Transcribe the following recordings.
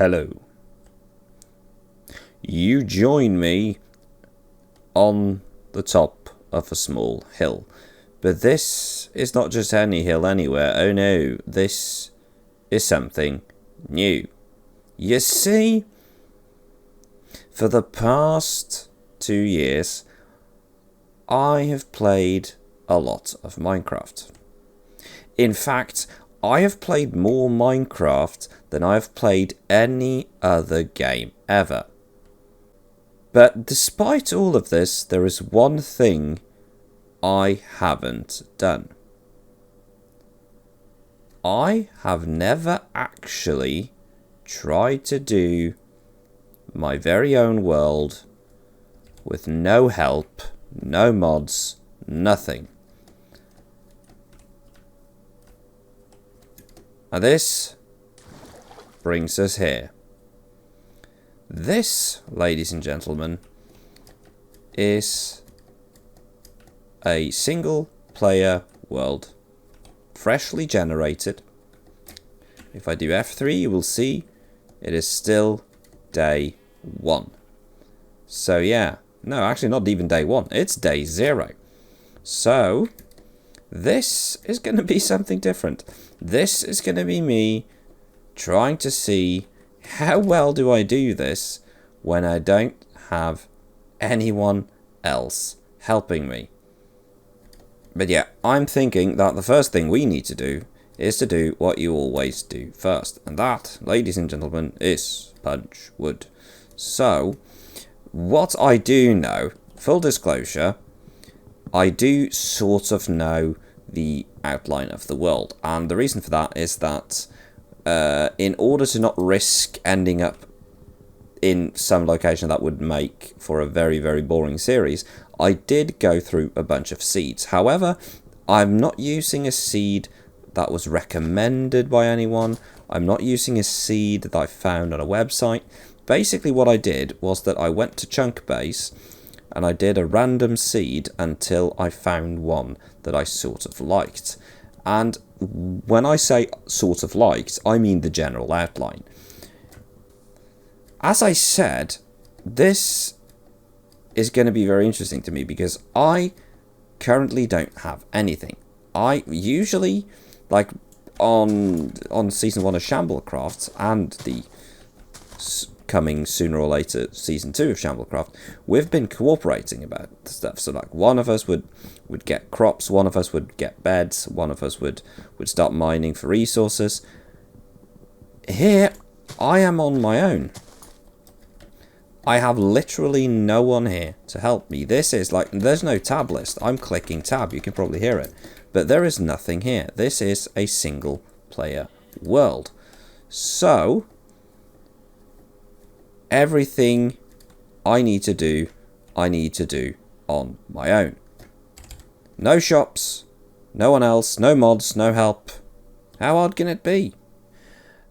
Hello. You join me on the top of a small hill. But this is not just any hill anywhere. Oh no, this is something new. You see, for the past 2 years, I have played a lot of Minecraft. In fact, I have played more Minecraft than I have played any other game ever. But despite all of this, there is one thing I haven't done. I have never actually tried to do my very own world with no help, no mods, nothing. And this brings us here. This, ladies and gentlemen, is a single player world, freshly generated. If I do F3, you will see it is still day 1. So yeah, no, actually not even day 1, it's day 0. So this is going to be something different. This is going to be me trying to see how well do I do this when I don't have anyone else helping me. But yeah, I'm thinking that the first thing we need to do is to do what you always do first. And that, ladies and gentlemen, is punch wood. So, what I do know, full disclosure, I do sort of know the outline of the world. And the reason for that is that in order to not risk ending up in some location that would make for a very, very boring series, I did go through a bunch of seeds. However, I'm not using a seed that was recommended by anyone. I'm not using a seed that I found on a website. Basically what I did was that I went to Chunkbase and I did a random seed until I found one that I sort of liked. And when I say sort of liked, I mean the general outline. As I said, this is going to be very interesting to me because I currently don't have anything. I usually, like on season 1 of Shamblecraft and the coming sooner or later season 2 of Shamblecraft, we've been cooperating about stuff. So like one of us would get crops, one of us would get beds, one of us would start mining for resources. Here, I am on my own. I have literally no one here to help me. This is like, there's no tab list. I'm clicking tab, you can probably hear it. But there is nothing here. This is a single player world. So, everything I need to do on my own. No shops, no one else, no mods, no help. How hard can it be?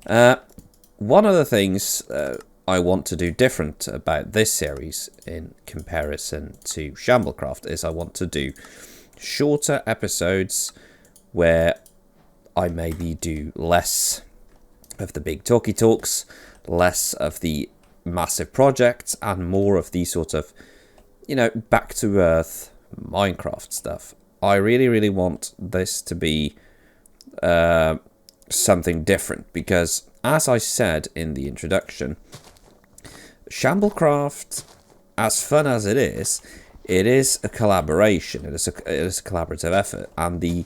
One of the things I want to do different about this series in comparison to Shamblecraft is I want to do shorter episodes where I maybe do less of the big talky talks, less of the massive projects, and more of the sort of, back to earth Minecraft stuff. I really, really want this to be something different because, as I said in the introduction, Shamblecraft, as fun as it is a collaboration. It is a collaborative effort, and you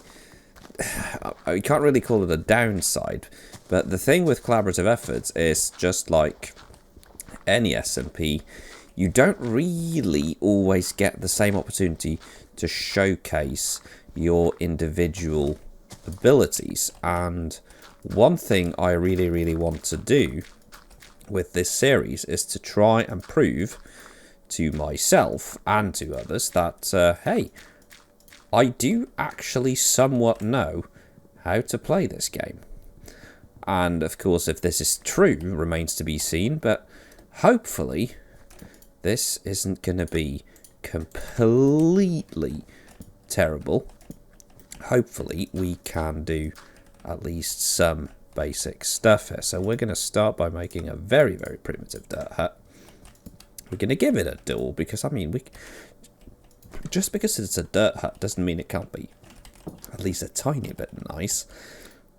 can't really call it a downside. But the thing with collaborative efforts is just like any SMP, you don't really always get the same opportunity to showcase your individual abilities. And one thing I really, really want to do with this series is to try and prove to myself and to others that, hey, I do actually somewhat know how to play this game. And of course, if this is true, remains to be seen, but hopefully this isn't going to be completely terrible. Hopefully we can do at least some basic stuff here. So we're going to start by making a very, very primitive dirt hut. We're going to give it a door because, I mean, just because it's a dirt hut doesn't mean it can't be at least a tiny bit nice.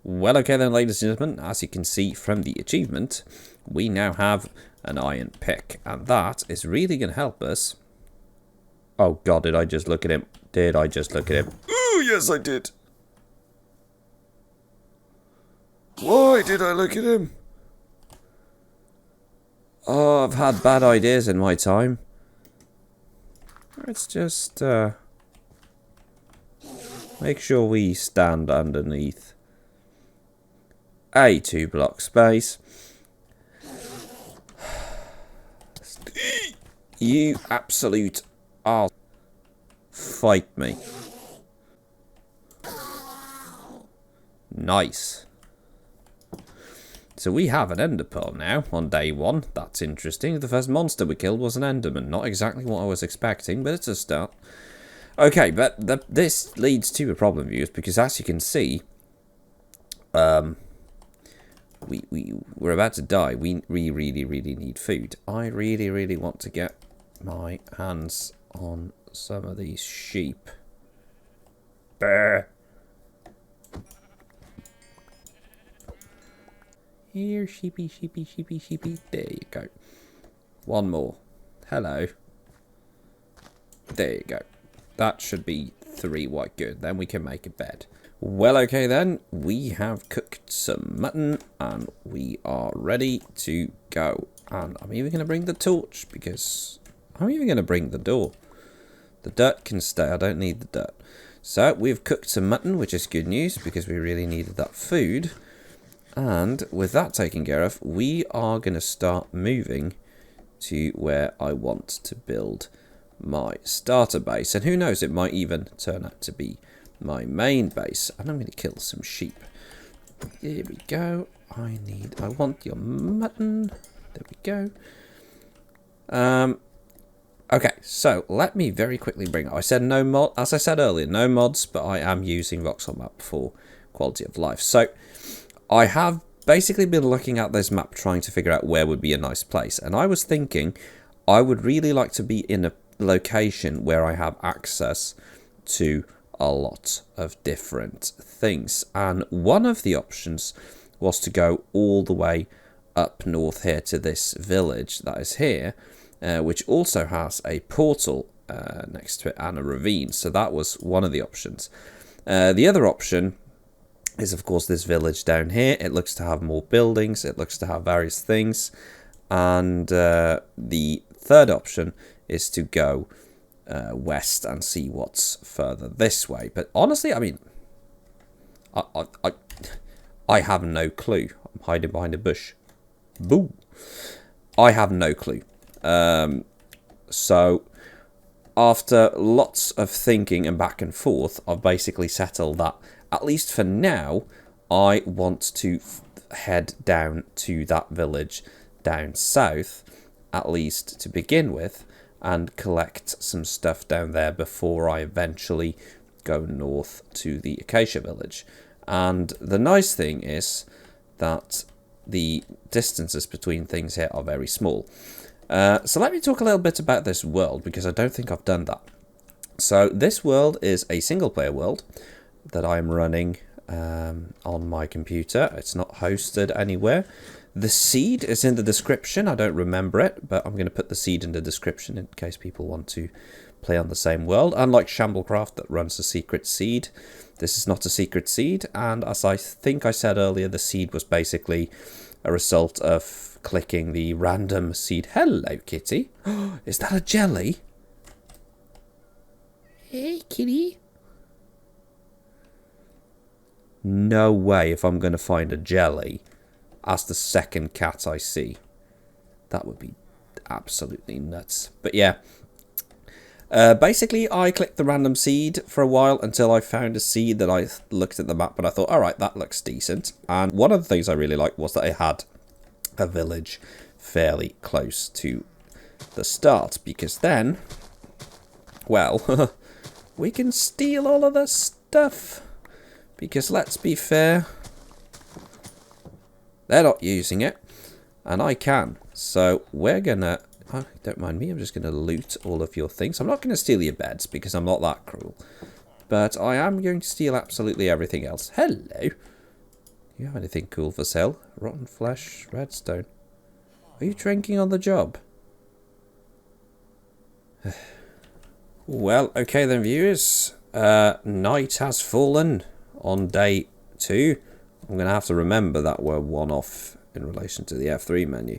Well, okay then, ladies and gentlemen, as you can see from the achievement, we now have an iron pick, and that is really going to help us. Oh god, did I just look at him? Did I just look at him? Oh, yes I did. Why did I look at him? Oh, I've had bad ideas in my time. Let's just make sure we stand underneath a 2-block space. You absolute arse. Fight me. Nice. So we have an ender pearl now on day 1. That's interesting. The first monster we killed was an enderman. Not exactly what I was expecting, but it's a start. Okay, but this leads to a problem, viewers, because as you can see, we're about to die. We really, really need food. I really, really want to get my hands on some of these sheep. Brr. Here, sheepy, sheepy, sheepy, sheepy. There you go. One more. Hello. There you go. That should be 3 white. Good. Then we can make a bed. Well, okay then. We have cooked some mutton and we are ready to go. And I'm even going to bring the torch because I'm even going to bring the door. The dirt can stay. I don't need the dirt. So we've cooked some mutton, which is good news because we really needed that food. And with that taken care of, we are going to start moving to where I want to build my starter base. And who knows, it might even turn out to be my main base. And I'm going to kill some sheep. Here we go. I want your mutton. There we go. Okay, so let me very quickly bring up. I said no mod, as I said earlier, no mods, but I am using Voxel Map for quality of life. So I have basically been looking at this map trying to figure out where would be a nice place. And I was thinking I would really like to be in a location where I have access to a lot of different things. And one of the options was to go all the way up north here to this village that is here, which also has a portal next to it and a ravine. So that was one of the options. The other option is, of course, this village down here. It looks to have more buildings. It looks to have various things. And the third option is to go west and see what's further this way. But honestly, I mean, I have no clue. I'm hiding behind a bush. Boo! I have no clue. So after lots of thinking and back and forth, I've basically settled that, at least for now, I want to head down to that village down south, at least to begin with, and collect some stuff down there before I eventually go north to the Acacia village. And the nice thing is that the distances between things here are very small. So let me talk a little bit about this world, because I don't think I've done that. So this world is a single player world that I'm running on my computer. It's not hosted anywhere. The seed is in the description. I don't remember it, but I'm going to put the seed in the description in case people want to play on the same world. Unlike Shamblecraft that runs a secret seed, this is not a secret seed. And as I think I said earlier, the seed was basically a result of clicking the random seed. Hello, kitty. Is that a jelly? Hey, kitty. No way if I'm going to find a jelly as the second cat I see. That would be absolutely nuts. But yeah. Basically, I clicked the random seed for a while until I found a seed that I looked at the map and I thought, alright, that looks decent. And one of the things I really liked was that it had a village fairly close to the start. Because then, well, we can steal all of the stuff. Because let's be fair, They're not using it, and I can. So we're gonna... Oh, don't mind me, I'm just gonna loot all of your things. I'm not gonna steal your beds, because I'm not that cruel. But I am going to steal absolutely everything else. Hello. Do you have anything cool for sale? Rotten flesh, redstone. Are you drinking on the job? Well, okay then, viewers. Night has fallen on day 2. I'm going to have to remember that we're one off in relation to the F3 menu.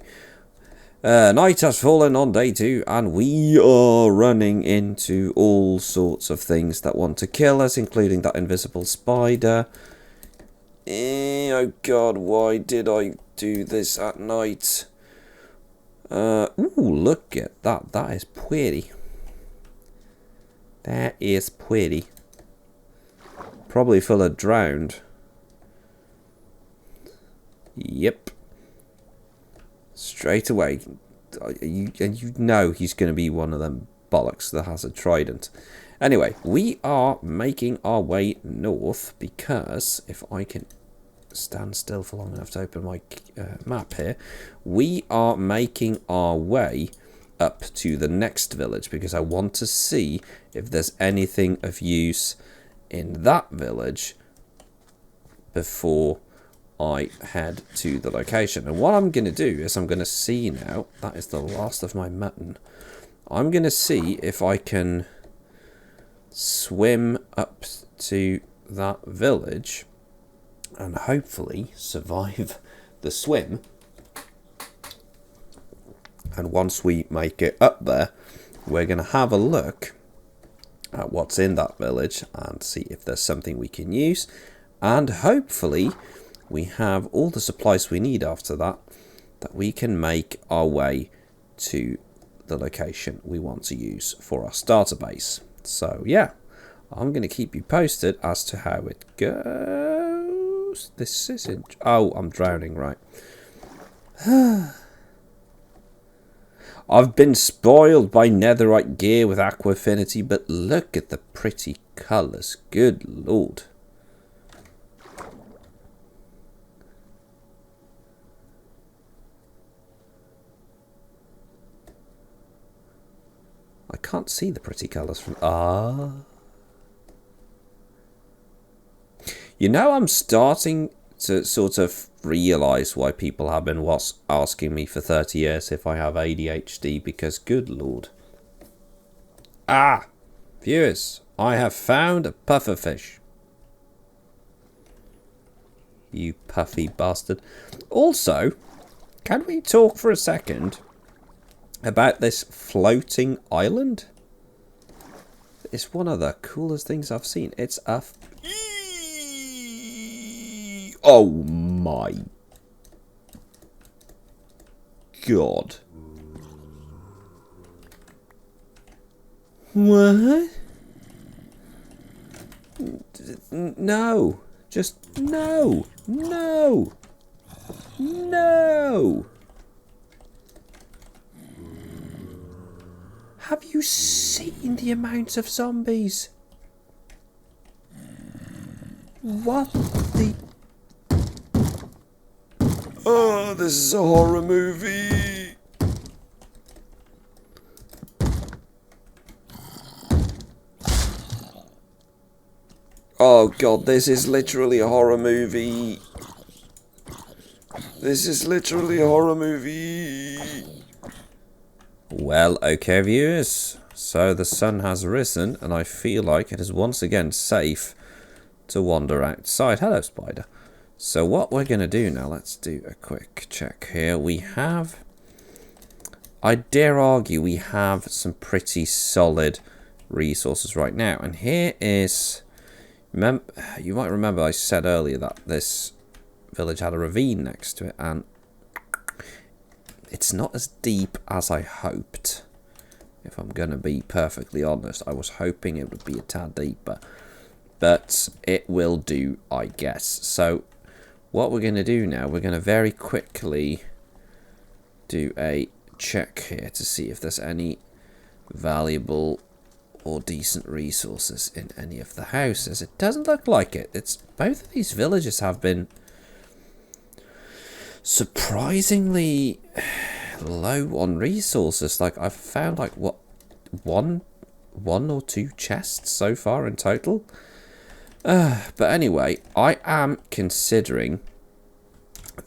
Night has fallen on day 2, and we are running into all sorts of things that want to kill us, including that invisible spider. Oh god, why did I do this at night? Ooh, look at that. That is pretty. That is pretty. Probably full of drowned. Yep. Straight away. And you know he's going to be one of them bollocks that has a trident. Anyway, we are making our way north because if I can stand still for long enough to open my map here, we are making our way up to the next village because I want to see if there's anything of use in that village before I head to the location. And what I'm going to do is I'm going to see now, that is the last of my mutton, I'm going to see if I can swim up to that village and hopefully survive the swim. And once we make it up there, we're going to have a look at what's in that village and see if there's something we can use. And hopefully we have all the supplies we need after that, that we can make our way to the location we want to use for our starter base. So yeah, I'm going to keep you posted as to how it goes. This isn't... Oh, I'm drowning, right. I've been spoiled by netherite gear with aqua affinity, but look at the pretty colours. Good lord. I can't see the pretty colours from... Ah. You know, I'm starting to sort of realise why people have been asking me for 30 years if I have ADHD, because good lord. Ah! Viewers, I have found a pufferfish. You puffy bastard. Also, can we talk for a second about this floating island? It's one of the coolest things I've seen. It's a... Oh my god. What? No. Just no. No. No. Have you seen the amount of zombies? What the... Oh, this is a horror movie. Oh god, this is literally a horror movie. This is literally a horror movie. Well, okay viewers, so the sun has risen and I feel like it is once again safe to wander outside. Hello, spider. So what we're going to do now, let's do a quick check here. We have, I dare argue, we have some pretty solid resources right now. And here is, you might remember I said earlier that this village had a ravine next to it. And it's not as deep as I hoped. If I'm going to be perfectly honest, I was hoping it would be a tad deeper. But it will do, I guess. So what we're going to do now, we're going to very quickly do a check here to see if there's any valuable or decent resources in any of the houses. It doesn't look like it. It's both of these villages have been surprisingly low on resources. Like, I've found, like, what, one or two chests so far in total. But anyway, I am considering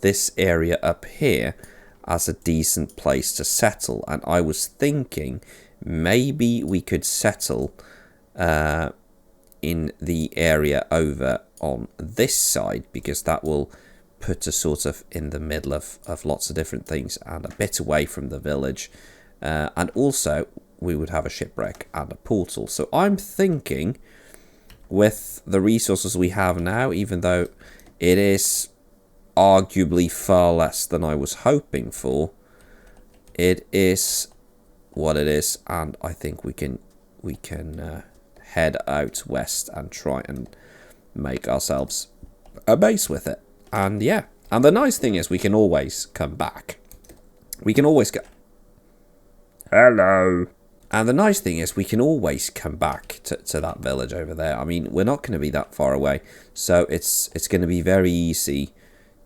this area up here as a decent place to settle, and I was thinking maybe we could settle in the area over on this side, because that will put us sort of in the middle of lots of different things and a bit away from the village, and also we would have a shipwreck and a portal. So I'm thinking, with the resources we have now, even though it is arguably far less than I was hoping for, it is what it is, and I think we can head out west and try and make ourselves a base with it. And yeah, and the nice thing is we can always come back. We can always go. Hello. And the nice thing is we can always come back to that village over there. I mean, we're not going to be that far away, so it's going to be very easy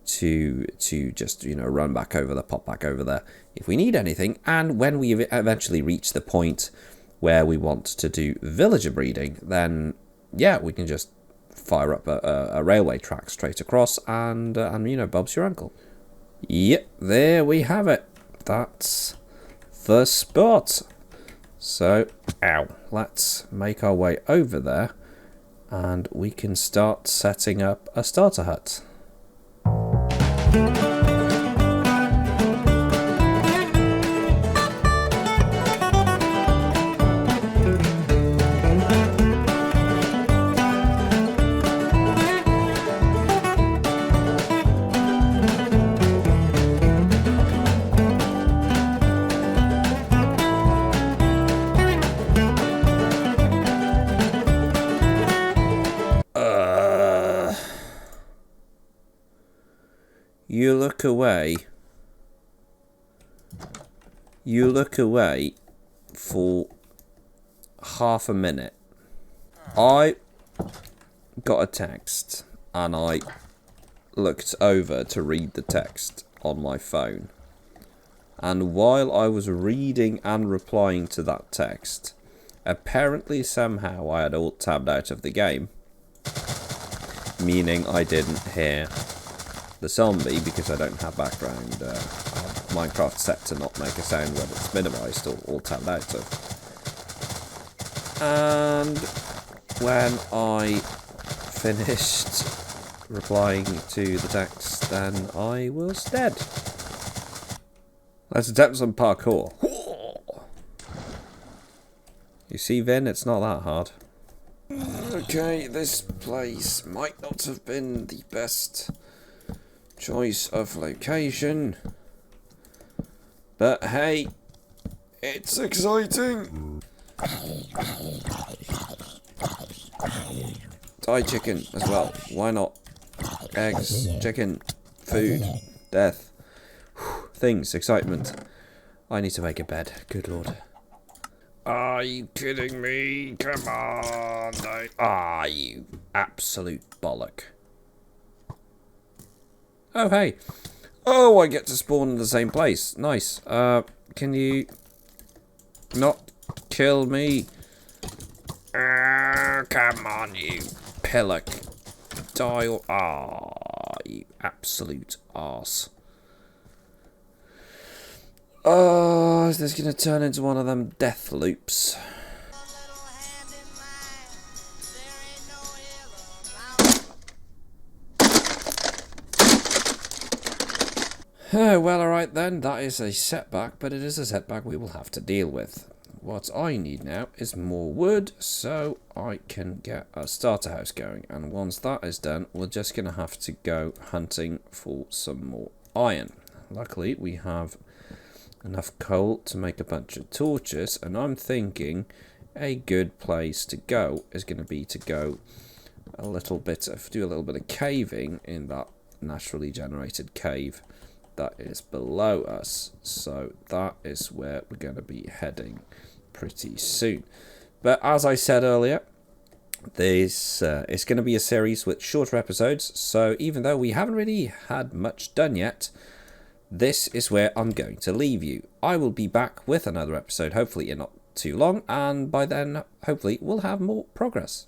to just, you know, run back over there, pop back over there if we need anything. And when we eventually reach the point where we want to do villager breeding, then yeah, we can just fire up a railway track straight across, and you know, Bob's your uncle. Yep, there we have it. That's the spot. So, let's make our way over there, and we can start setting up a starter hut. You look away for half a minute. I got a text, and I looked over to read the text on my phone. And while I was reading and replying to that text, apparently somehow I had alt-tabbed out of the game, meaning I didn't hear the zombie because I don't have background Minecraft set to not make a sound when it's minimized or tabbed out of. And when I finished replying to the text, then I was dead. Let's attempt some parkour. You see, Vin, it's not that hard. Okay, this place might not have been the best choice of location, but hey, it's exciting. Die chicken as well, why not? Eggs, chicken, food, death, things, excitement. I need to make a bed, good lord. Are you kidding me? Come on. Ah, you absolute bollock. Oh, hey. Oh, I get to spawn in the same place. Nice. Can you not kill me? Come on, you pillock. Die or... Ah, you absolute arse. Oh, is this going to turn into one of them death loops? Oh, well, alright then, that is a setback, but it is a setback we will have to deal with. What I need now is more wood, so I can get a starter house going. And once that is done, we're just going to have to go hunting for some more iron. Luckily, we have enough coal to make a bunch of torches, and I'm thinking a good place to go is going to be to go do a little bit of caving in that naturally generated cave that is below us. So that is where we're going to be heading pretty soon. But as I said earlier, this is going to be a series with shorter episodes, so even though we haven't really had much done yet, this is where I'm going to leave you. I will be back with another episode, hopefully in not too long, and by then, hopefully, we'll have more progress.